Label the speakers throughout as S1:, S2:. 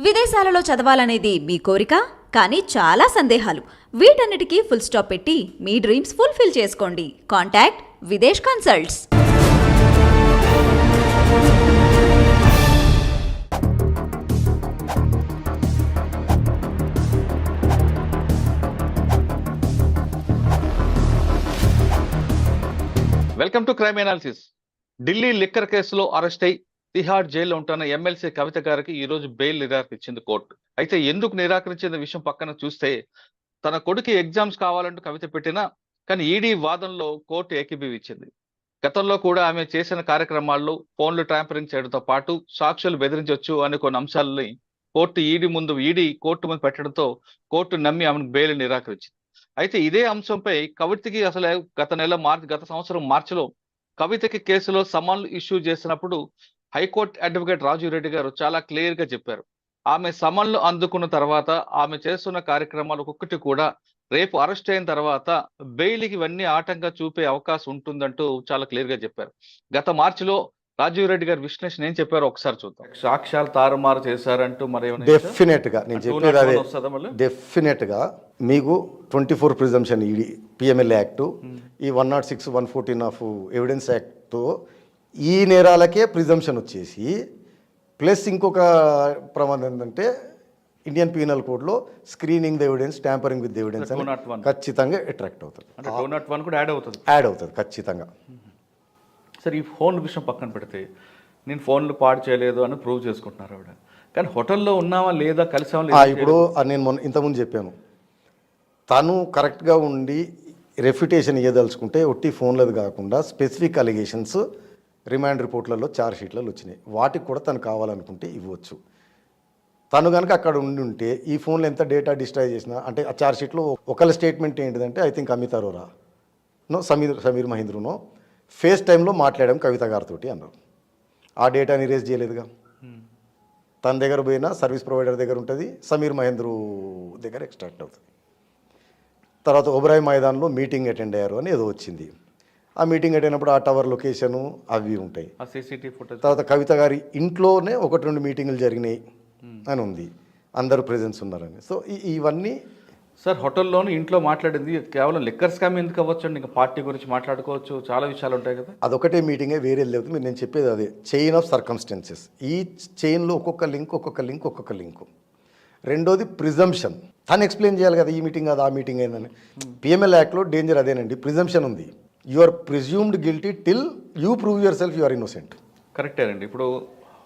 S1: విదేశాలలో చదవాలనేది మీ కోరిక, కానీ చాలా సందేహాలు. వీటన్నిటికీ ఫుల్ స్టాప్ పెట్టి మీ డ్రీమ్స్ ఫుల్ఫిల్ చేసుకోండి. Contact Videsh consults.
S2: Welcome to crime analysis. Delhi liquor కేసులో అరెస్ట్ అయి తిహార్ జైల్లో ఉంటున్న ఎమ్మెల్సీ కవిత గారికి ఈ రోజు బెయిల్ నిరాకరించింది కోర్టు. అయితే ఎందుకు నిరాకరించిన విషయం పక్కన చూస్తే, తన కొడుకు ఎగ్జామ్స్ కావాలంటూ కవిత పెట్టినా కానీ ఈడీ వాదనలో కోర్టు ఏకీభవించింది. గతంలో కూడా ఆమె చేసిన కార్యక్రమాల్లో ఫోన్లు ట్యాంపరింగ్ చేయడంతో పాటు సాక్షులు బెదిరించవచ్చు అనే కొన్ని అంశాలని కోర్టు ముందు పెట్టడంతో కోర్టు నమ్మి ఆమెను బెయిల్ నిరాకరించింది. అయితే ఇదే అంశంపై కవితకి అసలు గత సంవత్సరం మార్చిలో కవితకి కేసులో సమన్లు ఇష్యూ చేసినప్పుడు హైకోర్టు అడ్వకేట్ రాజు రెడ్డి గారు చాలా క్లియర్ గా చెప్పారు. ఆమె సమన్లు అందుకున్న తర్వాత ఆమె చేస్తున్న కార్యక్రమాలు ఒక్కొక్కటి కూడా రేపు అరెస్ట్ అయిన తర్వాత బెయిల్కి ఇవన్నీ ఆటంగా చూపే అవకాశం ఉంటుందంటూ చాలా క్లియర్ గా చెప్పారు. గత మార్చిలో రాజీవ్ రెడ్డి గారి విశ్లేషణ ఏం చెప్పారో ఒకసారి చూద్దాం. సాక్ష్యాలు తారుమారు చేశారంటూ మరి
S3: డెఫినెట్ గా నేను చెప్పేది అదే. డెఫినెట్ గా మీకు 24 ప్రిజంప్షన్ ఈడీ పిఎంఎల్ యాక్ట్, ఈ 106, 114 ఆఫ్ ఎవిడెన్స్ యాక్ట్, ఈ నేరాలకే ప్రిజంప్షన్ వచ్చేసి ప్లస్ ఇంకొక ప్రమాదం ఏంటంటే ఇండియన్ పీనల్ కోడ్లో screening the evidence, tampering with evidence అని ఖచ్చితంగా అట్రాక్ట్ అవుతుంది. యాడ్ అవుతుంది ఖచ్చితంగా.
S2: సరే, ఈ ఫోన్ విషయం పక్కన పెడితే నేను ఫోన్లు పాడు చేయలేదు అని ప్రూవ్ చేసుకుంటున్నారు ఆవిడ, కానీ హోటల్లో ఉన్నావా లేదా కలిసామా?
S3: ఇప్పుడు నేను ఇంతకుముందు చెప్పాను, తను కరెక్ట్గా ఉండి రెఫ్యుటేషన్ ఇవ్వదలుచుకుంటే ఒట్టి ఫోన్లది కాకుండా స్పెసిఫిక్ అలిగేషన్స్ రిమాండ్ రిపోర్ట్లలో, ఛార్జ్ షీట్లలో వచ్చినాయి. వాటికి కూడా తను కావాలనుకుంటే ఇవ్వచ్చు. తను కనుక అక్కడ ఉండి ఉంటే ఈ ఫోన్లో ఎంత డేటా డిస్ట్రాయ్ చేసినా, అంటే ఆ ఛార్జ్ షీట్లో ఒకళ్ళ స్టేట్మెంట్ ఏంటిదంటే, ఐ థింక్ అమిత్ అరోరా సమీర్ మహేంద్రనో ఫేస్ టైంలో మాట్లాడాం కవిత గారితో అన్నారు. ఆ డేటాని రేజ్ చేయలేదుగా. తన దగ్గర పోయినా సర్వీస్ ప్రొవైడర్ దగ్గర ఉంటుంది, సమీర్ మహేంద్ర దగ్గర ఎక్స్ట్రాక్ట్ అవుతుంది. తర్వాత ఒబరాయ్ మైదాన్లో మీటింగ్ అటెండ్ అయ్యారు అని ఏదో వచ్చింది. ఆ మీటింగ్ అటెండ్ అయినప్పుడు ఆ టవర్ లొకేషను అవి ఉంటాయి. తర్వాత కవిత గారి ఇంట్లోనే 1-2 మీటింగులు జరిగినాయి అని ఉంది, అందరూ ప్రెజెన్స్ ఉన్నారని. సో ఇవన్నీ
S2: సార్, హోటల్లోనూ ఇంట్లో మాట్లాడింది కేవలం లిక్కర్ స్కామ్ ఎందుకు అవ్వచ్చు అండి? ఇంకా పార్టీ గురించి మాట్లాడుకోవచ్చు, చాలా విషయాలు ఉంటాయి కదా.
S3: అదొకటే మీటింగే, వేరే లేదు. మీరు నేను చెప్పేది అదే, చైన్ ఆఫ్ సర్కమ్స్టెన్సెస్. ఈ చైన్లో ఒక్కొక్క లింక్. రెండోది ప్రిజంప్షన్. తను ఎక్స్ప్లెయిన్ చేయాలి కదా, ఈ మీటింగ్ కాదు ఆ మీటింగ్ అయిందని. పిఎంఎల్ యాక్ట్లో డేంజర్ అదేనండి, ప్రిజంప్షన్ ఉంది. You are presumed guilty till you prove yourself you are innocent.
S2: కరెక్టేనండి. ఇప్పుడు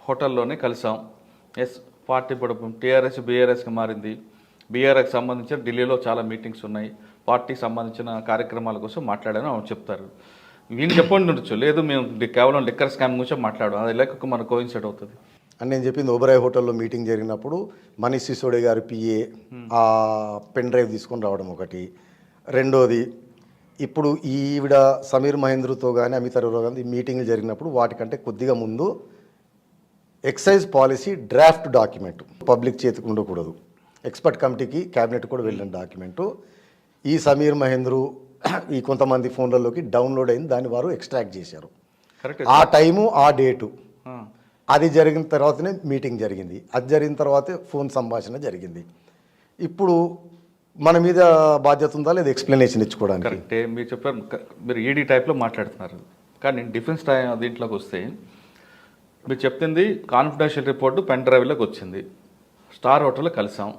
S2: హోటల్లోనే కలిసాం, పార్టీ ఇప్పుడు టీఆర్ఎస్ బీఆర్ఎస్కి మారింది. బీఆర్ఎస్కి సంబంధించిన ఢిల్లీలో చాలా మీటింగ్స్ ఉన్నాయి, పార్టీకి సంబంధించిన కార్యక్రమాల కోసం మాట్లాడాలని అవును చెప్తారు. వీళ్ళు చెప్పండి ఉండొచ్చు, లేదు మేము కేవలం లిక్కర్ స్కామ్ గురించి మాట్లాడడం, అది లేక మనకు కోయిన్సైడ్ అవుతుంది
S3: అని నేను చెప్పింది. ఓబరాయ్ హోటల్లో మీటింగ్ జరిగినప్పుడు మనీష్ సిసోడే గారి పిఏ ఆ పెన్ డ్రైవ్ తీసుకొని రావడం ఒకటి. రెండోది, ఇప్పుడు ఈవిడ సమీర్ మహేంద్రతో కానీ అమిత్ అరోరా కానీ ఈ మీటింగ్లు జరిగినప్పుడు వాటికంటే కొద్దిగా ముందు excise policy draft document public చేతికి ఉండకూడదు, ఎక్స్పర్ట్ కమిటీకి క్యాబినెట్ కూడా వెళ్ళిన డాక్యుమెంటు ఈ సమీర్ మహేంద్ర ఈ కొంతమంది ఫోన్లలోకి డౌన్లోడ్ అయింది, దాన్ని వారు ఎక్స్ట్రాక్ట్ చేశారు. ఆ టైము ఆ డేటు అది జరిగిన తర్వాతనే మీటింగ్ జరిగింది. అది జరిగిన తర్వాతే ఫోన్ సంభాషణ జరిగింది. ఇప్పుడు మన మీద బాధ్యత ఉందా లేదా ఎక్స్ప్లెనేషన్ ఇచ్చుకోవడానికి?
S2: కరెక్టే, మీరు చెప్పారు. మీరు ఈడీ టైప్లో మాట్లాడుతున్నారు, కానీ డిఫెన్స్ దీంట్లోకి వస్తే మీరు చెప్తుంది కాన్ఫిడెన్షియల్ రిపోర్టు పెన్ డ్రైవ్లోకి వచ్చింది. స్టార్ హోటల్లో కలిసాం,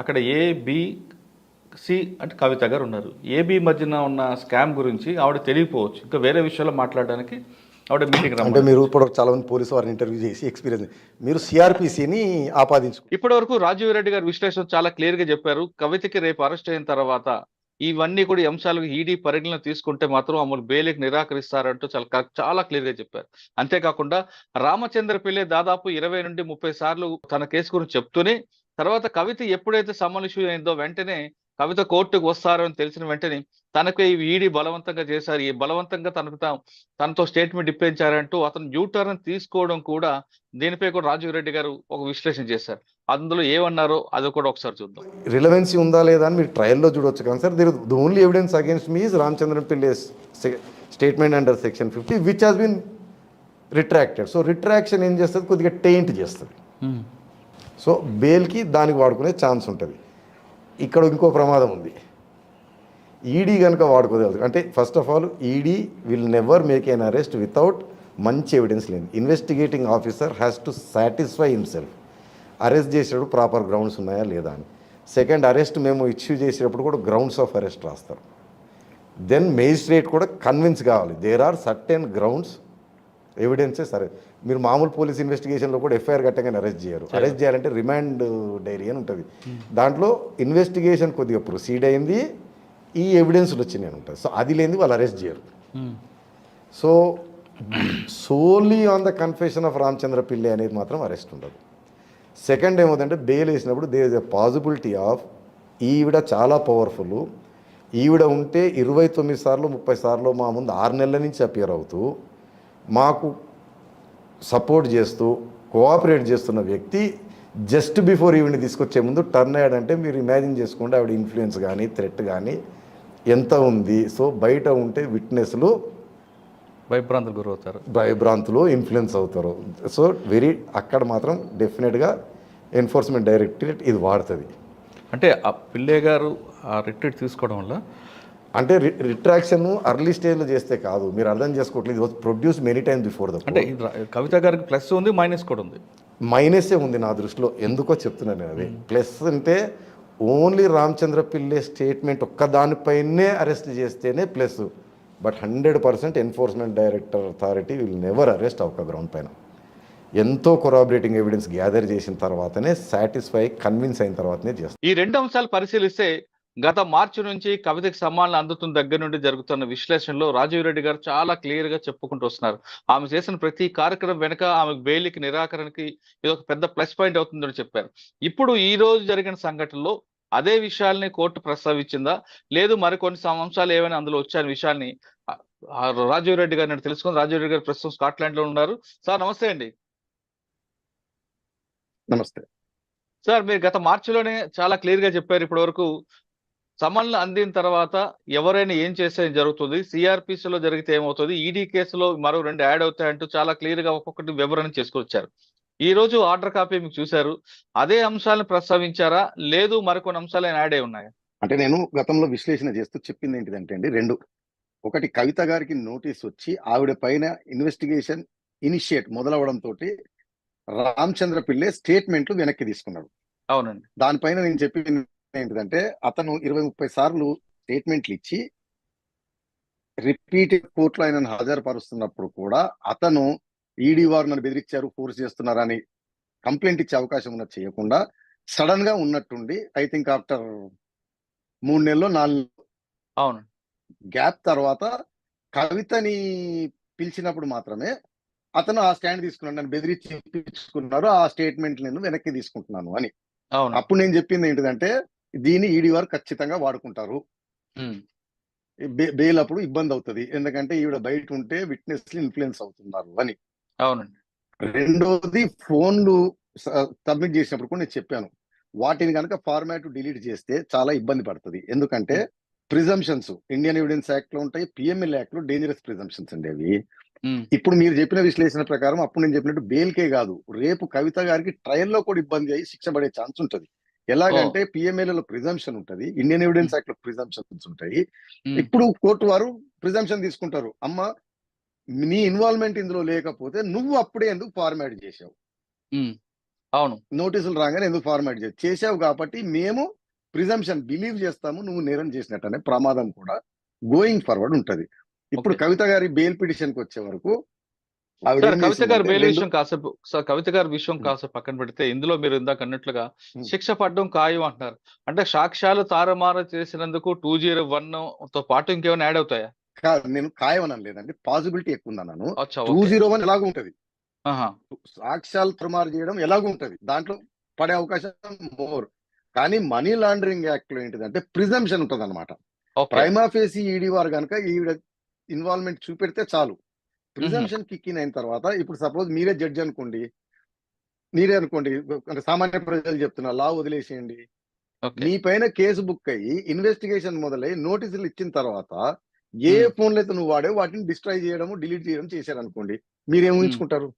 S2: అక్కడ ఏబిసి అంటే కవిత గారు ఉన్నారు. ఏబి మధ్యన ఉన్న స్కామ్ గురించి ఆవిడ తెలియకపోవచ్చు, ఇంకా వేరే విషయాల్లో మాట్లాడడానికి ఆవిడ మీటింగ్
S3: అంటే మీరు ఇప్పుడు చాలా మంది పోలీసు వారిని ఇంటర్వ్యూ చేసి ఎక్స్పీరియన్స్ మీరు సిఆర్పిసిని ఆపాదించు.
S2: ఇప్పటి వరకు రాజీవ్ రెడ్డి గారి విశ్లేషణ చాలా క్లియర్ గా చెప్పారు. కవితకి రేపు అరెస్ట్ అయిన తర్వాత ఇవన్నీ కూడా అంశాలు ఈడీ పరిగణన తీసుకుంటే మాత్రం అమలు బెయిల్కి నిరాకరిస్తారంటూ చాలా క్లియర్ గా చెప్పారు. అంతేకాకుండా రామచంద్ర పిల్లే దాదాపు 20 నుండి 30 సార్లు తన కేసు గురించి చెప్తూనే, తర్వాత కవిత ఎప్పుడైతే సమన్ ఇష్యూ అయిందో వెంటనే కవిత కోర్టుకు వస్తారని తెలిసిన వెంటనే తనకు ఈడీ బలవంతంగా చేశారు, ఈ బలవంతంగా తనతో స్టేట్మెంట్ ఇప్పించారంటూ అతను యూటర్న్ తీసుకోవడం కూడా, దీనిపై కూడా రాజీవ్ రెడ్డి గారు ఒక విశ్లేషణ చేశారు. అందులో ఏమన్నారో అది కూడా ఒకసారి చూద్దాం.
S3: రిలవెన్సీ ఉందా లేదా అని మీరు ట్రయల్లో చూడవచ్చు కానీ sir, the only evidence against me is Ramachandran Pillai's statement under section 50 which has been retracted. So retraction ఏం చేస్తుంది, కొద్దిగా టెయింట్ చేస్తుంది. సో బెయిల్కి దానికి వాడుకునే ఛాన్స్ ఉంటుంది. ఇక్కడ ఇంకో ప్రమాదం ఉంది. ఈడీ కనుక వాడుకోగలదు అంటే first of all ED will never make an arrest without మంచి ఎవిడెన్స్ లేదు. Investigating officer has to satisfy himself arrest చేసేటప్పుడు ప్రాపర్ గ్రౌండ్స్ ఉన్నాయా లేదా అని. సెకండ్, అరెస్ట్ మేము ఇష్యూ చేసేటప్పుడు కూడా గ్రౌండ్స్ ఆఫ్ అరెస్ట్ రాస్తారు. దెన్ మేజిస్ట్రేట్ కూడా కన్విన్స్ కావాలి దేర్ ఆర్ సర్టెన్ గ్రౌండ్స్ ఎవిడెన్సే. సరే, మీరు మామూలు పోలీస్ ఇన్వెస్టిగేషన్లో కూడా ఎఫ్ఐఆర్ కట్టగానే అరెస్ట్ చేయరు. అరెస్ట్ చేయాలంటే రిమాండ్ డైరీ అని ఉంటుంది. దాంట్లో ఇన్వెస్టిగేషన్ కొద్దిగా ప్రొసీడ్ అయింది, ఈ ఎవిడెన్స్లు వచ్చినాయి ఉంటుంది. సో అది లేనిది వాళ్ళు అరెస్ట్ చేయరు. So solely on the confession of Ramachandra Pillai అనేది మాత్రం అరెస్ట్ ఉండదు. సెకండ్ ఏమవుతుందంటే బెయిల్ వేసినప్పుడు there is a possibility of ఈవిడ చాలా పవర్ఫుల్, ఈవిడ ఉంటే 29 సార్లు 30 సార్లు మా ముందు 6 నెలల నుంచి అపియర్ అవుతూ మాకు సపోర్ట్ చేస్తూ కోఆపరేట్ చేస్తున్న వ్యక్తి జస్ట్ బిఫోర్ ఈవిడ్ని తీసుకొచ్చే ముందు టర్న్ అయ్యాడంటే మీరు ఇమాజిన్ చేసుకోండి ఆవిడ ఇన్ఫ్లుయెన్స్ కానీ థ్రెట్ కానీ ఎంత ఉంది. సో బయట ఉంటే విట్నెస్లు భయభ్రాంతులు ఇన్ఫ్లుయెన్స్ అవుతారు. సో అక్కడ మాత్రం డెఫినెట్గా ఎన్ఫోర్స్మెంట్ డైరెక్టరేట్ ఇది వాడుతుంది.
S2: అంటే ఆ పిల్లే గారు ఆ రిట్రీట్ తీసుకోవడం వల్ల
S3: అంటే రిట్రాక్షన్ అర్లీ స్టేజ్లో చేస్తే కాదు, మీరు అర్థం చేసుకోవట్లేదు. ఇది produce many times before the.
S2: అంటే కవిత గారికి ప్లస్ ఉంది, మైనస్ కూడా ఉంది.
S3: మైనసే ఉంది నా దృష్టిలో. ఎందుకో చెప్తున్నాను నేను. అది ప్లస్ అంటే ఓన్లీ రామచంద్ర పిల్లై స్టేట్మెంట్ ఒక్కదానిపైనే అరెస్ట్ చేస్తేనే plus. But 100% enforcement director authority will never arrest ఒక గ్రౌండ్ పైన. ఎంతో కొరాబరేటింగ్ ఎవిడెన్స్ గ్యాదర్ చేసిన తర్వాతనే సాటిస్ఫై కన్విన్స్ అయిన తర్వాతనే చేస్తారు.
S2: ఈ 2 అంశాలు పరిశీలిస్తే గత మార్చి నుంచి కవితకి సమ్మానం అందుతున్న దగ్గర నుండి జరుగుతున్న విశ్లేషణలో రాజీవ్ రెడ్డి గారు చాలా క్లియర్ గా చెప్పుకుంటూ వస్తున్నారు. ఆమె చేసిన ప్రతి కార్యక్రమం వెనక ఆమె బెయిల్కి నిరాకరణకి ఇది ఒక పెద్ద ప్లస్ పాయింట్ అవుతుందని చెప్పారు. ఇప్పుడు ఈ రోజు జరిగిన సంఘటనలో అదే విషయాల్ని కోర్టు ప్రస్తావించిందా, లేదు మరికొన్ని అంశాలు ఏమైనా అందులో వచ్చాయని విషయాన్ని రాజీవ్ రెడ్డి గారిని తెలుసుకుని, రాజీవ్ రెడ్డి గారు ప్రస్తుతం స్కాట్లాండ్ లో ఉన్నారు. సార్ నమస్తే అండి.
S3: నమస్తే
S2: సార్, మీరు గత మార్చిలోనే చాలా క్లియర్ గా చెప్పారు. ఇప్పటి వరకు సమన్లు అందిన తర్వాత ఎవరైనా ఏం చేస్తే జరుగుతుంది, సిఆర్పిసిలో జరిగితే ఏమవుతుంది, ఈడీ కేసులో మరో 2 యాడ్ అవుతాయంటూ చాలా క్లియర్ గా ఒక్కొక్కటి వివరణ చేసుకొచ్చారు. ఈ రోజు ఆర్డర్ కాపీ మీకు చూశారు, అదే అంశాలను ప్రస్తావించారా, లేదు మరికొన్ని అంశాలు యాడ్ అయి ఉన్నాయా?
S4: అంటే నేను గతంలో విశ్లేషణ చేస్తూ చెప్పింది ఏంటిదంటే అండి, 2. ఒకటి, కవిత గారికి నోటీస్ వచ్చి ఆవిడ పైన ఇన్వెస్టిగేషన్ ఇనిషియేట్ మొదలవడంతో రామచంద్ర పిల్లై స్టేట్మెంట్లు వెనక్కి తీసుకున్నాడు.
S2: అవునండి.
S4: దానిపైన నేను చెప్పింది ఏంటిదంటే, అతను 20-30 సార్లు స్టేట్మెంట్లు ఇచ్చి రిపీటెడ్ కోర్టులో ఆయనను హాజరుపరుస్తున్నప్పుడు కూడా అతను ఈడీ వారు నన్ను బెదిరించారు, ఫోర్స్ చేస్తున్నారని కంప్లైంట్ ఇచ్చే అవకాశం ఉన్నది చేయకుండా సడన్ గా ఉన్నట్టుండి ఐ థింక్ ఆఫ్టర్ 3 నెలలు 4
S2: అవును
S4: గ్యాప్ తర్వాత కవితని పిలిచినప్పుడు మాత్రమే అతను ఆ స్టాండ్ తీసుకున్నాడు. నన్ను బెదిరించి ఇప్పించుకున్నారు, ఆ స్టేట్మెంట్ నేను వెనక్కి తీసుకుంటున్నాను అని.
S2: అవును.
S4: అప్పుడు నేను చెప్పింది ఏంటిదంటే, దీన్ని ఈడీ వారు ఖచ్చితంగా వాడుకుంటారు. బెయిల్ అప్పుడు ఇబ్బంది అవుతుంది, ఎందుకంటే ఈవిడ బయట ఉంటే విట్నెస్ ఇన్ఫ్లుయెన్స్ అవుతున్నారు అని.
S2: అవునండి.
S4: రెండోది, ఫోన్లు సబ్మిట్ చేసినప్పుడు కూడా నేను చెప్పాను, వాటిని కనుక ఫార్మాట్ డిలీట్ చేస్తే చాలా ఇబ్బంది పడుతుంది. ఎందుకంటే ప్రిజంప్షన్స్ ఇండియన్ ఎవిడెన్స్ యాక్ట్ లో ఉంటాయి, పిఎంఎల్ యాక్ట్ లో డేంజరస్ ప్రిజంప్షన్స్ అండి అవి. ఇప్పుడు మీరు చెప్పిన విశ్లేషణ ప్రకారం అప్పుడు నేను చెప్పినట్టు బెయిల్కే కాదు, రేపు కవిత గారికి ట్రయల్ లో కూడా ఇబ్బంది అయ్యి శిక్ష పడే ఛాన్స్ ఉంటుంది. ఎలాగంటే పిఎంఎల్ లో ప్రిజంప్షన్ ఉంటుంది, ఇండియన్ ఎవిడెన్స్ యాక్ట్ లో ప్రిజంప్షన్స్ ఉంటాయి. ఇప్పుడు కోర్టు వారు ప్రిజంప్షన్ తీసుకుంటారు, అమ్మ నీ ఇన్వాల్వ్మెంట్ ఇందులో లేకపోతే నువ్వు అప్పుడే ఎందుకు ఫార్మాట్ చేసావు,
S2: అవును
S4: నోటీసులు రాగానే ఎందుకు ఫార్మాట్ చేసావు కాబట్టి మేము ప్రిజంప్షన్ బిలీవ్ చేస్తాము నువ్వు నేరం చేసినట్టు అనే ప్రమాదం కూడా గోయింగ్ ఫార్వర్డ్ ఉంటది. ఇప్పుడు కవిత గారి బెయిల్ పిటిషన్ కి వచ్చే వరకు
S2: కవిత గారి బెయిల్ విషయం కాసేపు కవిత గారి విషయం కాసేపు పక్కన పెడితే, ఇందులో మీరు ఇందాక అన్నట్లుగా శిక్ష పడడం ఖాయం అంటున్నారు. అంటే సాక్ష్యాలు తారుమారు చేసినందుకు 201 తో పాటు ఇంకేమైనా యాడ్ అవుతాయా?
S4: నేను ఖాయం అని లేదండి, పాసిబిలిటీ ఎక్కువ ఉందన్నాను. 201 ఎలాగూ ఉంటది, సాక్ష్యాలు తారుమారు చేయడం ఎలాగూ ఉంటది, దాంట్లో పడే అవకాశం మోర్. కానీ మనీ లాండరింగ్ యాక్ట్ లో ఏంటిదంటే ప్రిజంప్షన్ ఉంటది అనమాట. ప్రైమా ఫేసి ఈడీ వారు కనుక ఈవిడ ఇన్వాల్వ్మెంట్ చూపెడితే చాలు, ప్రిజంప్షన్ కిక్ ఇన్ అయిన తర్వాత, ఇప్పుడు సపోజ్ మీరే జడ్జి అనుకోండి, అంటే సామాన్య ప్రజలు చెప్తున్నా, లా వదిలేసేయండి, మీ పైన కేసు బుక్ అయ్యి ఇన్వెస్టిగేషన్ మొదలై నోటీసులు ఇచ్చిన తర్వాత ఏ ఫోన్లు అయితే నువ్వు వాడే వాటిని డిస్ట్రాయ్ చేయడము డిలీట్ చేయడం చేశారనుకోండి, మీరేం ఊహించుకుంటారు?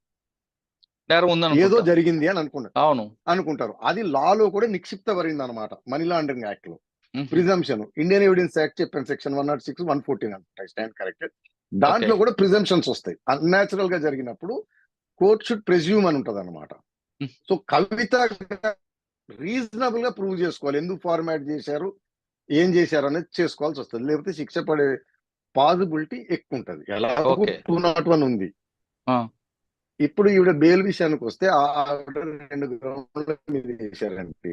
S2: నేరం
S4: ఏదో
S2: ఉందనుకుంటా.
S4: జరిగింది అని
S2: అవును.
S4: అనుకుంటారు. అది లాలో కూడా నిక్షిప్తపడింది అనమాట. మనీ లాండరింగ్ యాక్ట్ లో
S2: హుహు.
S4: ప్రిజంప్షన్, ఇండియన్ ఎవిడెన్స్ యాక్ట్ చెప్పాను, సెక్షన్ 106, 114 అనుకుంటా, స్టాండ్ కరెక్టెడ్. దాంట్లో
S2: ఓకే.
S4: కూడా ప్రిజంప్షన్స్ వస్తాయి. అన్యాచురల్ గా జరిగినప్పుడు కోర్ట్ షుడ్ ప్రెజ్యూమ్ అని ఉంటది అనమాట.
S2: హ్మ్.
S4: సో కవిత రీజనబుల్ గా ప్రూవ్ చేసుకోవాలి, ఎందుకు ఫార్మాట్ చేశారు, ఏం చేశారు అనేది చేసుకోవాల్సి వస్తుంది. లేకపోతే శిక్ష పడే పాసిబిలిటీ ఎక్కువ ఉంటది. ఎలాగో
S2: ఓకే.
S4: 201 ఉంది.
S2: ఆ!
S4: ఇప్పుడు ఈవిడ బెయిల్ విషయానికి వస్తే ఆవిడ 2 గ్రౌండ్ల మీద చేశారంటే,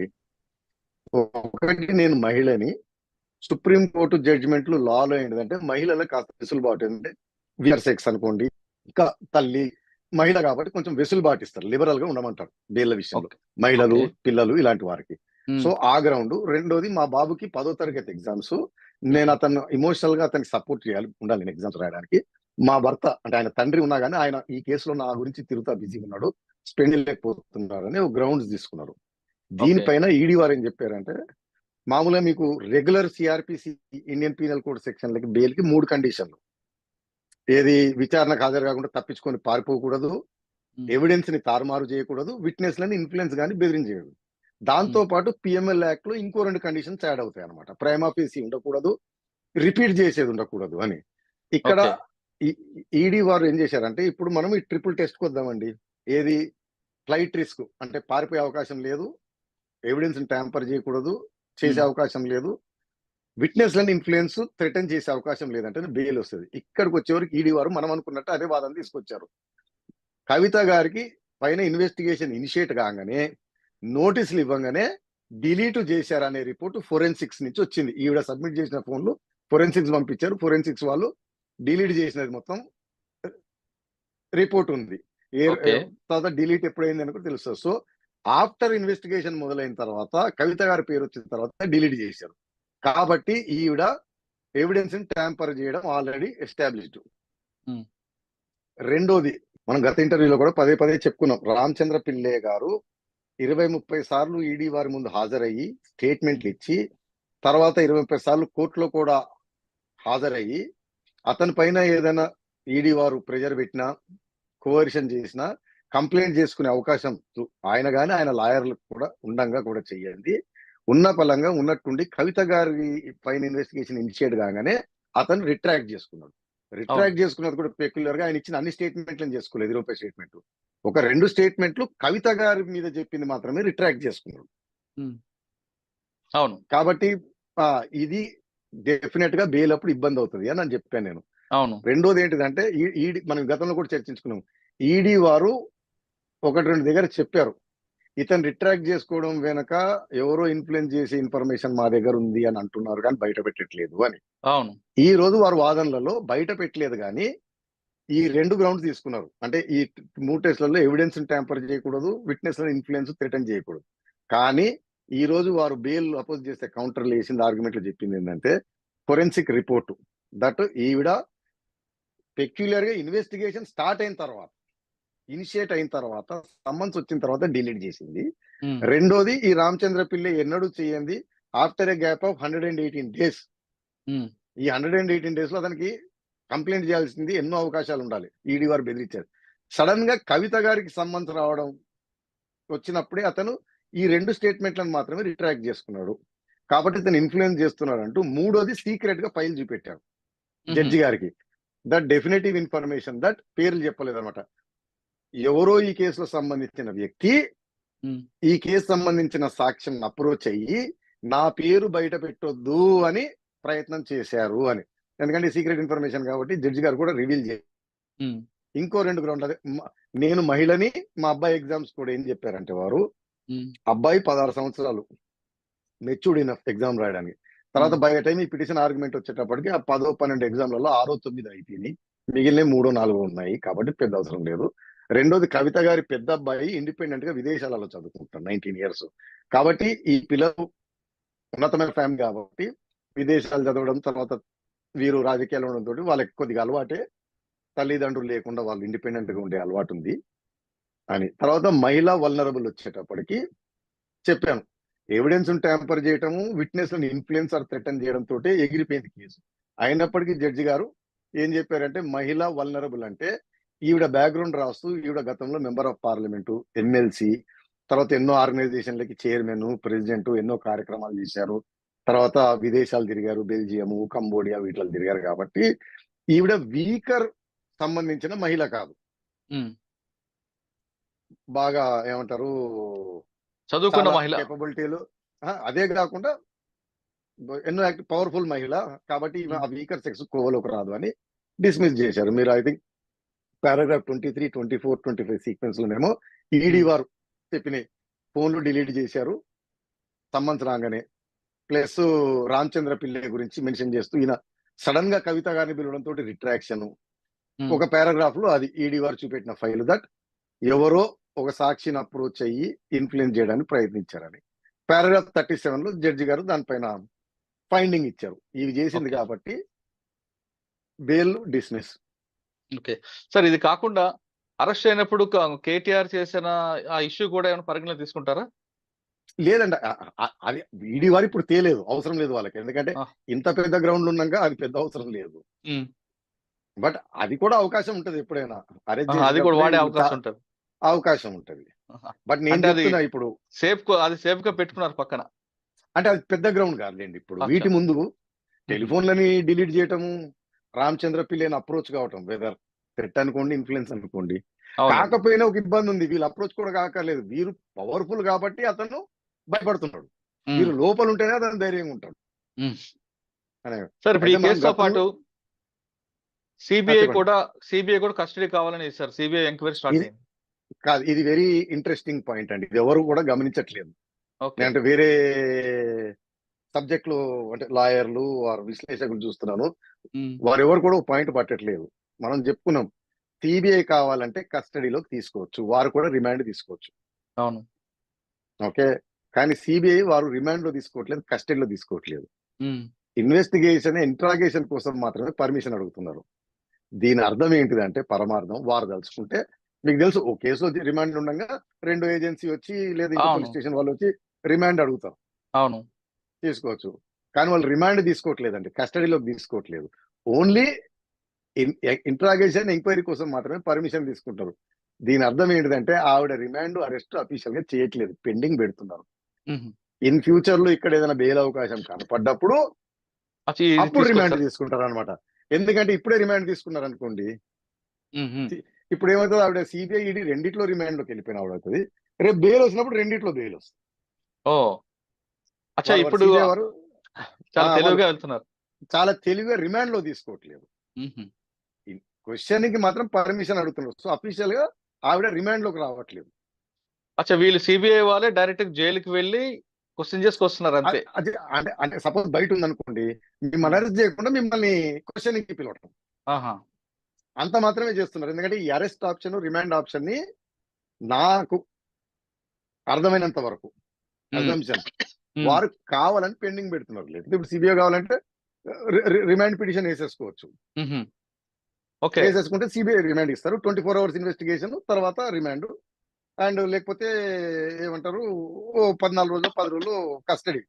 S4: ఒకటి నేను మహిళని, సుప్రీం కోర్టు జడ్జిమెంట్లు లాలో ఏంటంటే మహిళలకు కాస్త వెసులుబాటు, ఏంటంటే విఆర్ సెక్స్ అనుకోండి, ఇంకా తల్లి మహిళ కాబట్టి కొంచెం వెసులుబాటు ఇస్తారు, లిబరల్ గా ఉండమంటారు బెయిల్ విషయంలో,
S2: ఓకే.
S4: మహిళలు
S2: ఓకే.
S4: పిల్లలు ఇలాంటి వారికి.
S2: హ్మ్.
S4: సో ఆ గ్రౌండ్. రెండోది, మా బాబుకి 10వ తరగతి ఎగ్జామ్స్, నేను
S2: హ్మ్.
S4: అతను ఇమోషనల్ గా అతనికి సపోర్ట్ చేయాలి, ఉండాలి నేను ఎగ్జామ్స్ రాయడానికి. మా భర్త అంటే ఆయన తండ్రి ఉన్నా కానీ ఆయన ఈ కేసులో నా గురించి తిరుగుతా బిజీగా ఉన్నాడు, స్పెండ్ చేయలేకపోతున్నారని ఒక గ్రౌండ్స్ తీసుకున్నారు.
S2: ఓకే.
S4: దీనిపైన ఈడీ వారు ఏం చెప్పారంటే, మామూలుగా మీకు regular CrPC Indian penal code సెక్షన్లకి బెయిల్ కి 3 కండిషన్లు. ఏది, విచారణకు హాజరు కాకుండా తప్పించుకొని పారిపోకూడదు,
S2: హ్మ్.
S4: ఎవిడెన్స్ ని తారుమారు చేయకూడదు, విట్నెస్ లని ఇన్ఫ్లుయెన్స్ కానీ బెదిరించకూడదు. దాంతో
S2: హ్మ్.
S4: పాటు పిఎంఎల్ యాక్ట్ లో ఇంకో 2 కండిషన్స్ యాడ్ అవుతాయి అనమాట. ప్రైమా ఫేసి ఉండకూడదు, రిపీట్ చేసేది ఉండకూడదు అని. ఇక్కడ
S2: ఓకే.
S4: ఈడీ వారు ఏం చేశారంటే, ఇప్పుడు మనం ఈ ట్రిపుల్ టెస్ట్ వద్దామండి. ఏది, ఫ్లైట్ రిస్క్ అంటే పారిపోయే అవకాశం లేదు, ఎవిడెన్స్ ని ట్యాంపర్ చేయకూడదు, చేసే
S2: హ్మ్.
S4: అవకాశం లేదు, విట్నెస్ లని ఇన్ఫ్లుయెన్స్ థ్రెటన్ చేసే అవకాశం లేదంటే బెయిల్ వస్తుంది. ఇక్కడికి వచ్చేవరకు ఈడీ వారు మనం అనుకున్నట్టు అదే వాదన తీసుకొచ్చారు. కవిత గారికి పైన ఇన్వెస్టిగేషన్ ఇనిషియేట్ కాగానే, నోటీసులు ఇవ్వగానే డిలీట్ చేశారనే రిపోర్ట్ ఫోరెన్సిక్స్ నుంచి వచ్చింది. ఈవిడ సబ్మిట్ చేసిన ఫోన్లు ఫోరెన్సిక్స్ పంపించారు. ఫోరెన్సిక్స్ వాళ్ళు డిలీట్ చేసినది మొత్తం రిపోర్ట్ ఉంది.
S2: ఓకే.
S4: తర్వాత డిలీట్ ఎప్పుడైంది అని కూడా తెలుస్తుంది. సో ఆఫ్టర్ ఇన్వెస్టిగేషన్ మొదలైన తర్వాత, కవిత గారి పేరు వచ్చిన తర్వాత డిలీట్ చేశారు. కాబట్టి ఈవిడ ఎవిడెన్స్ ని ట్యాంపర్ చేయడం ఆల్రెడీ ఎస్టాబ్లిష్డ్.
S2: హ్మ్.
S4: రెండోది, మనం గత ఇంటర్వ్యూలో కూడా పదే పదే చెప్పుకున్నాం, రామచంద్ర పిల్లే గారు 20-30 సార్లు ఈడీ వారి ముందు హాజరయ్యి స్టేట్మెంట్లు ఇచ్చి, తర్వాత 20-30 సార్లు కోర్టులో కూడా హాజరయ్యి, అతని పైన ఏదైనా ఈడీ వారు ప్రెజర్ పెట్టినా, కోవర్షన్ చేసినా కంప్లైంట్ చేసుకునే అవకాశం ఆయన గాని ఆయన లాయర్లు కూడా ఉండంగా కూడా చెయ్యండి. ఉన్న పలంగా ఉన్నట్టుండి కవిత గారి పైన ఇన్వెస్టిగేషన్ ఇనిషియేట్ కాగానే అతను రిట్రాక్ట్ చేసుకున్నాడు.
S2: అవును.
S4: రిట్రాక్ట్ చేసుకున్నది కూడా పెక్యులర్ గా ఆయన ఇచ్చిన అన్ని స్టేట్మెంట్లను చేసుకోలేదు. 20 స్టేట్మెంట్లు, ఒక 2 స్టేట్మెంట్లు కవిత గారి మీద చెప్పింది మాత్రమే రిట్రాక్ట్ చేసుకున్నాడు.
S2: హ్మ్. అవును.
S4: కాబట్టి ఇది డెఫినెట్ గా బెయిల్ అప్పుడు ఇబ్బంది అవుతుంది అని నేను చెప్పాను నేను.
S2: అవును.
S4: రెండోది ఏంటిదంటే, ఈడీ మనం గతంలో కూడా చర్చించుకున్నాం, ఈడీ వారు 1-2 దగ్గర చెప్పారు, ఇతను రిట్రాక్ట్ చేసుకోవడం వెనక ఎవరో ఇన్ఫ్లుయెన్స్ చేసే ఇన్ఫర్మేషన్ మా దగ్గర ఉంది అని అంటున్నారు కానీ బయట పెట్టట్లేదు అని.
S2: అవును.
S4: ఈ రోజు వారు వాదనలలో బయట పెట్టలేదు కానీ ఈ 2 గ్రౌండ్స్ తీసుకున్నారు. అంటే ఈ 3 టెస్ట్లలో ఎవిడెన్స్ ట్యాంపర్ చేయకూడదు, విట్నెస్ ఇన్ఫ్లుయెన్స్ థ్రెటన్ చేయకూడదు. కానీ ఈ రోజు వారు బెయిల్ అపోజ్ చేస్తే కౌంటర్లు వేసింది, ఆర్గ్యుమెంట్లు చెప్పింది ఏంటంటే, ఫోరెన్సిక్ రిపోర్ట్ దట్ ఈవిడ పెక్యులర్ గా ఇన్వెస్టిగేషన్ స్టార్ట్ అయిన తర్వాత, ఇనిషియేట్ అయిన తర్వాత, సమ్మన్స్ వచ్చిన తర్వాత డిలీట్ చేసింది.
S2: హ్మ్.
S4: రెండోది, ఈ రామచంద్ర పిల్లై ఎన్నడూ చేయండి after A gap of 118 days.
S2: హ్మ్.
S4: ఈ 118 డేస్ లో అతనికి కంప్లైంట్ చేయాల్సింది ఎన్నో అవకాశాలు ఉండాలి, ఈడీ వారు బెదిరించారు. సడన్ గా కవిత గారికి సంబంధం రావడం వచ్చినప్పుడే అతను ఈ 2 స్టేట్మెంట్లను మాత్రమే రిట్రాక్ట్ చేసుకున్నాడు. కాబట్టి ఇతను ఇన్ఫ్లుయెన్స్ చేస్తున్నాడు అంటూ మూడోది సీక్రెట్ గా ఫైల్ చూపెట్టాడు
S2: హుహు.
S4: జడ్జి గారికి. దట్ డెఫినేటివ్ ఇన్ఫర్మేషన్, దట్ పేర్లు చెప్పలేదు అనమాట, ఎవరో ఈ కేసులో సంబంధించిన వ్యక్తి
S2: హ్మ్.
S4: ఈ కేసు సంబంధించిన సాక్ష్యం అప్రోచ్ అయ్యి నా పేరు బయట పెట్టొద్దు అని ప్రయత్నం చేశారు అని. ఎందుకంటే సీక్రెట్ ఇన్ఫర్మేషన్ కాబట్టి జడ్జి గారు కూడా రివీల్ చేశారు.
S2: హ్మ్.
S4: ఇంకో 2 గ్రౌండ్లు, అదే నేను మహిళని, మా అబ్బాయి ఎగ్జామ్స్ కూడా ఏం చెప్పారంటే వారు,
S2: హ్మ్.
S4: అబ్బాయి 16 సంవత్సరాలు మెచ్యూర్డ్ ఇనఫ్ ఎగ్జామ్ రాయడానికి. తర్వాత
S2: హ్మ్.
S4: బై టైం ఈ పిటిషన్ ఆర్గ్యుమెంట్ వచ్చేటప్పటికి ఆ 10, 12 ఎగ్జామ్లలో 6, 9 అయిపోయినాయి, మిగిలిన 3, 4 ఉన్నాయి కాబట్టి పెద్ద అవసరం లేదు. రెండోది, కవిత గారి పెద్ద అబ్బాయి ఇండిపెండెంట్ గా విదేశాలలో చదువుకుంటారు, 19 ఇయర్స్. కాబట్టి ఈ పిల్లలు ఉన్నతమైన ఫ్యామిలీ కాబట్టి విదేశాలు చదవడం, తర్వాత వీరు రాజకీయాలు ఉండడంతో వాళ్ళకి కొద్దిగా అలవాటే, తల్లిదండ్రులు లేకుండా వాళ్ళు ఇండిపెండెంట్ గా ఉండే అలవాటు ఉంది అని. తర్వాత మహిళా వల్నరబుల్ వచ్చేటప్పటికి చెప్పాను, ఎవిడెన్స్ ట్యాంపర్ చేయటము, విట్నెస్ ఇన్ఫ్లుయెన్స్ ఆర్ థ్రెటన్ చేయడం తోటే ఎగిరిపోయింది కేసు. అయినప్పటికీ జడ్జి గారు ఏం చెప్పారంటే, మహిళా వల్నరబుల్ అంటే ఈవిడ బ్యాక్గ్రౌండ్ రాస్తూ ఈవిడ గతంలో మెంబర్ ఆఫ్ పార్లమెంటు, ఎమ్మెల్సీ, తర్వాత ఎన్నో ఆర్గనైజేషన్లకి చైర్మన్, ప్రెసిడెంట్, ఎన్నో కార్యక్రమాలు చేశారు. తర్వాత విదేశాలు తిరిగారు, బెల్జియము, కంబోడియా వీటిలో తిరిగారు కాబట్టి ఈవిడ వీకర్ సంబంధించిన మహిళ కాదు.
S2: ఉమ్.
S4: బాగా ఏమంటారు,
S2: చదువుకున్న
S4: చాలా
S2: మహిళ.
S4: కేపబిలిటీలు. అదే కాకుండా ఎన్నో పవర్ఫుల్ మహిళ కాబట్టి ఈమె ఆ
S2: ఉమ్.
S4: వీకర్ సెక్స్ కోవలోకి రాదు అని డిస్మిస్ చేశారు. మీరు ఐ థింక్ పారాగ్రాఫ్ 23, 24, 25 సీక్వెన్స్ లోనేమో ఈడీ
S2: ఉమ్.
S4: వారు చెప్పిన ఫోన్లు డిలీట్ చేశారు సమ్మన్స్ రాగానే. ప్లస్ రామచంద్ర పిల్లే గురించి మెన్షన్ చేస్తూ ఈయన సడన్ గా కవిత గారిని పిలవడంతో రిట్రాక్షన్.
S2: ఉమ్.
S4: ఒక పారాగ్రాఫ్ లో అది ఈడీ వారు చూపెట్టిన ఫైల్ దట్ ఎవరో ఒక సాక్షిని అప్రోచ్ అయ్యి ఇన్ఫ్లుయెన్స్ చేయడానికి ప్రయత్నించారని. పారాగ్రాఫ్ 37 లో జడ్జి గారు దానిపైన ఫైండింగ్ ఇచ్చారు. ఇవి చేసింది
S2: ఓకే.
S4: కాబట్టి బెయిల్ డిస్మిస్.
S2: ఓకే సార్, ఇది కాకుండా అరెస్ట్ అయినప్పుడు కేటీఆర్ చేసిన ఆ ఇష్యూ కూడా ఏమైనా పరిగణలో తీసుకుంటారా?
S4: లేదండి, అది ఈడీ వారు ఇప్పుడు తేలేదు, అవసరం లేదు వాళ్ళకి. ఎందుకంటే
S2: ఆ.
S4: ఇంత పెద్ద గ్రౌండ్ ఉన్నాక అది పెద్ద అవసరం లేదు.
S2: ఉమ్.
S4: బట్ అది కూడా అవకాశం ఉంటది ఎప్పుడైనా. అరెస్ట్
S2: అది కూడా వాడే
S4: చేసేటప్పుడే
S2: అవకాశం ఉంటుంది.
S4: అవకాశం ఉంటది.
S2: ఆహా.
S4: బట్ నేను
S2: అంటే అది
S4: చెప్తున్నా ఇప్పుడు,
S2: అది సేఫ్ గా పెట్టుకున్నారు పక్కన.
S4: అంటే అది పెద్ద గ్రౌండ్ కాదులేండి. ఇప్పుడు
S2: అచ్చా.
S4: వీటి ముందు
S2: ఉమ్.
S4: టెలిఫోన్లని డిలీట్ చేయటము, రామచంద్ర పిల్లని అప్రోచ్ కావటం, వెదర్ థ్రెట్ అనుకోండి, ఇన్ఫ్లుయెన్స్ అనుకోండి,
S2: అవును.
S4: కాకపోయినా ఒక ఇబ్బంది ఉంది. వీళ్ళు అప్రోచ్ కూడా కాకర్లేదు. వీరు పవర్ఫుల్ కాబట్టి అతను భయపడుతున్నాడు.
S2: ఉమ్.
S4: వీరు లోపల ఉంటేనే అతను ధైర్యంగా ఉంటాడు
S2: ఉమ్.
S4: అనే.
S2: సార్ ఇప్పుడు ఈ
S4: అయితే మనం
S2: కేసుతో పాటు
S4: గతంలో
S2: సిబిఐ
S4: చెప్పండి.
S2: కూడా కస్టడీ కావాలని ఇస్తారు. సిబిఐ ఎంక్వైరీ స్టార్ట్
S4: ఇది
S2: అయింది.
S4: కాదు, ఇది వెరీ ఇంట్రెస్టింగ్ పాయింట్ అండి. ఇది ఎవరు కూడా గమనించట్లేదు.
S2: ఓకే.
S4: నేనంటే వేరే సబ్జెక్ట్ లో అంటే లాయర్లు వారు విశ్లేషకులు చూస్తున్నాను,
S2: ఉమ్.
S4: వారెవరు కూడా పాయింట్ పట్టట్లేదు. మనం చెప్పుకున్నాం సిబిఐ కావాలంటే కస్టడీలోకి తీసుకోవచ్చు, వారు కూడా రిమాండ్ తీసుకోవచ్చు.
S2: అవును.
S4: ఓకే, కానీ సిబిఐ వారు రిమాండ్ లో తీసుకోవట్లేదు, కస్టడీలో తీసుకోవట్లేదు.
S2: ఉమ్.
S4: ఇన్వెస్టిగేషన్, ఇంట్రాగేషన్ కోసం మాత్రమే పర్మిషన్ అడుగుతున్నారు. దీని అర్థం ఏంటిదంటే, పరమార్థం వారు తలుచుకుంటే, మీకు తెలుసు ఓ కేసులో రిమాండ్ ఉండగా రెండో ఏజెన్సీ వచ్చి లేదా ఇంకో
S2: అవును.
S4: పోలీస్ స్టేషన్ వాళ్ళు వచ్చి రిమాండ్ అడుగుతారు,
S2: అవును.
S4: తీసుకోవచ్చు. కానీ వాళ్ళు రిమాండ్ తీసుకోవట్లేదండి, కస్టడీలోకి తీసుకోవట్లేదు. ఓన్లీ ఇంట్రాగేషన్, ఎంక్వైరీ కోసం మాత్రమే పర్మిషన్ తీసుకుంటారు. దీని అర్థం ఏంటిదంటే ఆవిడ రిమాండ్, అరెస్ట్ అఫీషియల్ గా చేయట్లేదు, పెండింగ్ పెడుతున్నారు.
S2: ఉమ్.
S4: ఇన్ ఫ్యూచర్ లో ఇక్కడ ఏదైనా బెయిల్ అవకాశం కనపడ్డప్పుడు
S2: అచ్చా, ఇది
S4: అప్పుడు రిమాండ్
S2: తీసుకొస్తారు.
S4: తీసుకుంటారు అనమాట. ఎందుకంటే ఇప్పుడే రిమాండ్ తీసుకున్నారు అనుకోండి,
S2: ఉమ్. ఉమ్.
S4: ఇప్పుడు ఏమవుతుంది, ఆవిడ సిబిఐ ఈడీ రెండిట్లో రిమాండ్ లోకి వెళ్ళిపోయిన ఆవిడ అవుతుంది. రేపు బెయిల్ వచ్చినప్పుడు రెండిట్లో బెయిల్ వస్తుంది.
S2: ఓ అచ్చా, ఇప్పుడు
S4: CBI వారు
S2: చాలా
S4: వాళ్ళు
S2: తెలివిగా వెళ్తున్నారు.
S4: చాలా తెలివిగా రిమాండ్ లో తీసుకోవట్లేదు,
S2: ఉమ్.
S4: క్వశ్చన్ కి మాత్రం పర్మిషన్ అడుగుతున్నారు. సో అఫీషియల్ గా ఆవిడ రిమాండ్ లోకి రావట్లేదు.
S2: అచ్చా, వీళ్ళు సిబిఐ వాళ్ళే డైరెక్ట్ జైలుకి వెళ్ళి క్వశ్చన్ చేసుకొస్తున్నారు అంతే.
S4: అది అంటే అంటే సపోజ్ బయట ఉందనుకోండి, మిమ్మల్ని అరెస్ట్ చేయకుండా మిమ్మల్ని క్వశ్చన్ కి పిలవటం,
S2: ఆహా.
S4: అంత మాత్రమే చేస్తున్నారు. ఎందుకంటే ఈ అరెస్ట్ ఆప్షన్, రిమాండ్ ఆప్షన్ ని నాకు అర్థమైనంత వరకు అజంప్షన్ వారు కావాలని పెండింగ్ పెడుతున్నారు. లేదు ఇప్పుడు సిబిఐ కావాలంటే రిమాండ్ పిటిషన్ వేసేసుకోవచ్చు,
S2: ఓకే.
S4: వేసేసుకుంటే సిబిఐ రిమాండ్ ఇస్తారు, 24 hours ఇన్వెస్టిగేషన్ తర్వాత రిమాండ్. అండ్ లేకపోతే ఏమంటారు, ఓ 14 రోజులు 10 రోజులు కస్టడీ,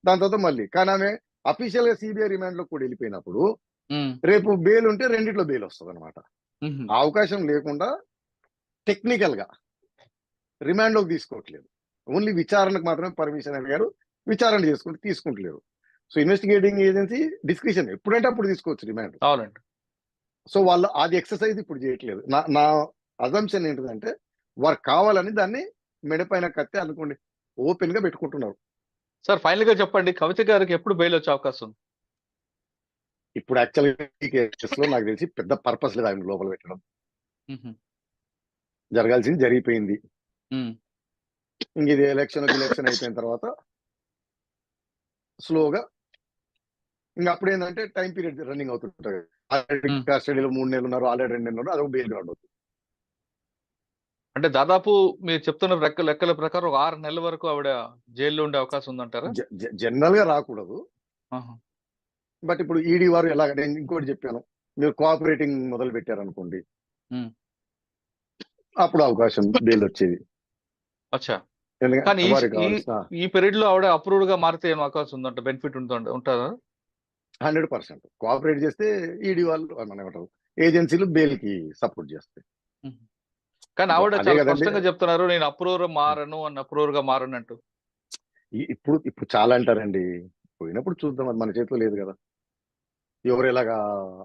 S4: దాని తర్వాత మళ్ళీ. కానీ ఆమె అఫీషియల్ గా సిబిఐ రిమాండ్ లో కూడా వెళ్ళిపోయినప్పుడు రేపు బెయిల్ ఉంటే రెండిట్లో బెయిల్ వస్తుంది అనమాట. ఆ అవకాశం లేకుండా టెక్నికల్ గా రిమాండ్ లోకి తీసుకోవట్లేదు, ఓన్లీ విచారణకు మాత్రమే పర్మిషన్ అడిగారు, విచారణ చేసుకుంటే తీసుకుంటలేరు. సో ఇన్వెస్టిగేటింగ్ ఏజెన్సీ డిస్క్రిషన్ ఎప్పుడంటే అప్పుడు తీసుకోవచ్చు రిమాండ్.
S2: అవునండి.
S4: సో వాళ్ళు అది ఎక్సర్సైజ్ ఇప్పుడు చేయట్లేదు. నా అజంప్షన్ ఏంటిదంటే వారు కావాలని దాన్ని మెడపైన కత్తి అనుకోండి ఓపెన్ గా పెట్టుకుంటున్నారు.
S2: సార్ ఫైనల్ గా చెప్పండి, కవిత గారికి ఎప్పుడు బెయిల్ వచ్చే అవకాశం ఉంది?
S4: ఇప్పుడు యాక్చువల్గా ఈ కేసులో నాకు తెలిసి పెద్ద పర్పస్ లేదు ఆయన లోపల పెట్టడం, జరగాల్సింది జరిగిపోయింది. ఇంక ఇది ఎలక్షన్ అయిపోయిన తర్వాత స్లోగా ఇంకా అప్పుడు ఏంటంటే టైం పీరియడ్ రన్నింగ్ అవుతుంటారు. ఆల్రెడీ కస్టడీలో 3 నెలలు ఉన్నారు, ఆల్రెడీ 2 నెలలు ఉన్నారు, అదొక బెయిల్ గ్రౌండ్ అవుతుంది.
S2: అంటే దాదాపు మీరు చెప్తున్న లెక్కల ప్రకారం ఒక 6 నెలల వరకు ఆవిడ జైల్లో ఉండే అవకాశం ఉందంటారా?
S4: జనరల్ గా రాకూడదు, బట్ ఇప్పుడు ఈడీ వారు ఎలాగ, నేను ఇంకోటి చెప్పాను, మీరు కోఆపరేటింగ్ మొదలు పెట్టారనుకోండి, అప్పుడు అవకాశం బెయిల్ వచ్చేది.
S2: అచ్చా,
S4: ఎందుకంటే
S2: కానీ
S4: వారికి కావాల్సిన
S2: ఈ పీరియడ్ లో ఆవిడ అప్రూవ్డ్ గా మారితే ఏం అవకాశం ఉందంట, బెనిఫిట్ ఉంటుందా?
S4: 100% కోఆపరేట్ చేస్తే ఈడీ వాళ్ళు మనం ఏమంటారు ఏజెన్సీలు బెయిల్ కి సపోర్ట్ చేస్తాయి.
S2: కానీ ఆవిడ
S4: అదే
S2: చాలా
S4: కదండి.
S2: స్పష్టంగా చెప్తున్నారు, నేను అప్రూవర్ మారను అన్న అప్రూవర్ గా మారను అంటూ.
S4: ఇప్పుడు చాలా అంటారండి. పోయినప్పుడు చూద్దాం, అది మన చేతిలో లేదు కదా, ఎవరు ఎలాగా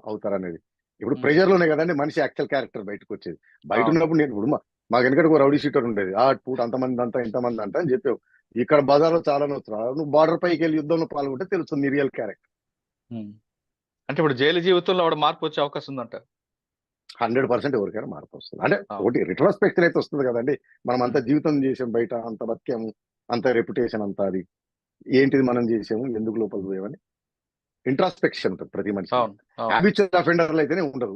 S4: అవుతారనేది. ఇప్పుడు
S2: ఉమ్.
S4: ప్రెషర్ లోనే కదండి మనిషి యాక్చువల్ క్యారెక్టర్ బయటకు వచ్చేది. బయట
S2: అవును.
S4: ఉన్నప్పుడు నేను ఇప్పుడు మాకు వెనకటి ఒక రౌడీ షీటర్ ఉండేది. పూట అంతమంది అంతా ఇంతమంది అంట అని చెప్పావు. ఇక్కడ బజార్లో చాలా నొచ్చురా, నువ్వు బార్డర్ పైకి వెళ్ళి యుద్ధంలో పాల్గొంటే తెలుస్తుంది నీ రియల్ క్యారెక్టర్.
S2: ఉమ్. అంటే ఇప్పుడు జైలు జీవితంలో ఆవిడ మార్పు వచ్చే అవకాశం ఉందంట.
S4: 100% ఎవరికైనా మార్పు వస్తుంది. అంటే
S2: అవును.
S4: ఒకటి రిట్రోస్పెక్షన్ అయితే వస్తుంది కదండి. మనం అంత
S2: ఉమ్.
S4: జీవితం చేసాం, బయట అంత బతికాము, అంత రెప్యుటేషన్ అంతా, అది ఏంటిది మనం చేసాము, ఎందుకు లోపల పోయామని ఇంట్రాస్పెక్షన్ ఉంటుంది ప్రతి మనిషికి.
S2: అవును. అవును.
S4: హ్యాబిచువల్ అఫెండర్లు అయితేనే ఉండదు.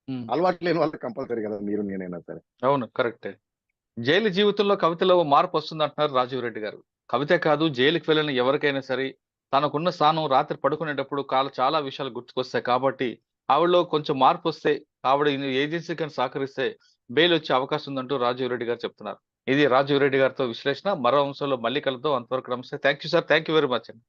S2: ఉమ్.
S4: అలవాటు లేని వాళ్ళకి కంపల్సరీ కదా, మీరు నేనైనా సరే.
S2: అవును, కరెక్టే. జైలు జీవితంలో కవితలో మార్పు వస్తుంది అంటున్నారు రాజీవ్ రెడ్డి గారు. కవిత కాదు, జైలుకి వెళ్ళిన ఎవరికైనా సరే తనకున్న స్థానం రాత్రి పడుకునేటప్పుడు చాలా విషయాలు గుర్తుకొస్తాయి. కాబట్టి ఆవిడలో కొంచెం మార్పు వస్తే, ఆవిడ ఏజెన్సీకి సహకరిస్తే బెయిల్ వచ్చే అవకాశం ఉందంటూ రాజీవ్ రెడ్డి గారు చెప్తున్నారు. ఇది రాజీవ్ రెడ్డి గారితో విశ్లేషణ. మరో అంశంలో మళ్ళీ కలుద్దాం. అంతవరకు నమస్తే. Thank you sir. Thank you very much అండి.